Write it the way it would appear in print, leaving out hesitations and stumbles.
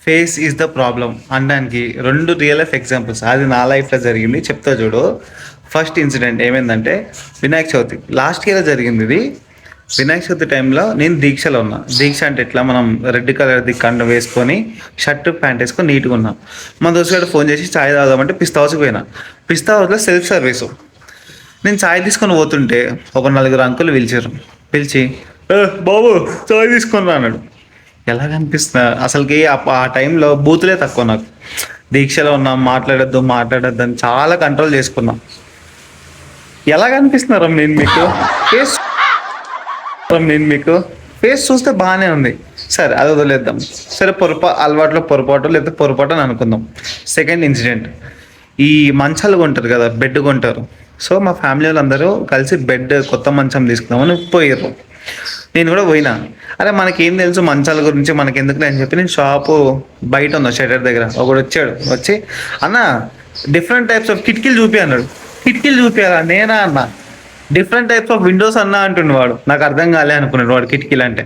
Face is the problem అనడానికి 2 real life examples. అది నా లైఫ్‌లో జరిగింది. చెప్తా చూడు. ఫస్ట్ ఇన్సిడెంట్ ఏమైందంటే వినాయక చవితి. లాస్ట్ ఇయరే జరిగింది ఇది. వినాయక చవితి టైంలో నేను దీక్షలో ఉన్నా. దీక్ష అంటే ఎట్లా మనం రెడ్ కలర్‌ది కండువ వేసుకొని, షర్ట్, ప్యాంట్ ఏసుకొని నీట్‌గా ఉన్నా. మా దోస్తుగాడు ఫోన్ చేసి చాయ్ తాగుదామంటే పిస్తా హౌస్‌కి పోయినా. పిస్తా హౌస్‌లో సెల్ఫ్ సర్వీసు. నేను చాయ్ తీసుకొని పోతుంటే ఒక నలుగురు అంకులు పిలిచారు. పిలిచి "ఏ బాబు చాయ్ తీసుకొని రా" అన్నాడు. ఎలా కనిపిస్తున్నా అసలుకి ఆ టైంలో బూతులే తక్కువ నాకు. దీక్షలో ఉన్నాం, మాట్లాడొద్దు మాట్లాడొద్దు అని చాలా కంట్రోల్ చేసుకున్నా. ఎలా కనిపిస్తున్నారా నేను మీకు ఫేస్ చూస్తే బాగానే ఉంది. సరే అది వదిలేద్దాం. సరే అలవాట్లో పొరపాటు లేకపోతే పొరపాటు అని అనుకుందాం. సెకండ్ ఇన్సిడెంట్, ఈ మంచాలు కొంటారు కదా, బెడ్ కొంటారు. సో మా ఫ్యామిలీ వాళ్ళందరూ కలిసి కొత్త మంచం తీసుకుందామని పోయారు. నేను కూడా పోయినా. అరే మనకేం తెలుసు మంచాల గురించి, మనకెందుకులే అని చెప్పి నేను షాపు బయట ఉన్నా షటర్ దగ్గర. ఒకడు వచ్చాడు. వచ్చి అన్న డిఫరెంట్ టైప్స్ ఆఫ్ కిటికీలు చూపి అన్నాడు. కిటికీలు చూపించాలా? నేనా అన్న. డిఫరెంట్ టైప్స్ ఆఫ్ విండోస్ అన్నా అంటుండు వాడు. నాకు అర్థం కాలే అనుకున్నాడు వాడు కిటికీలు అంటే.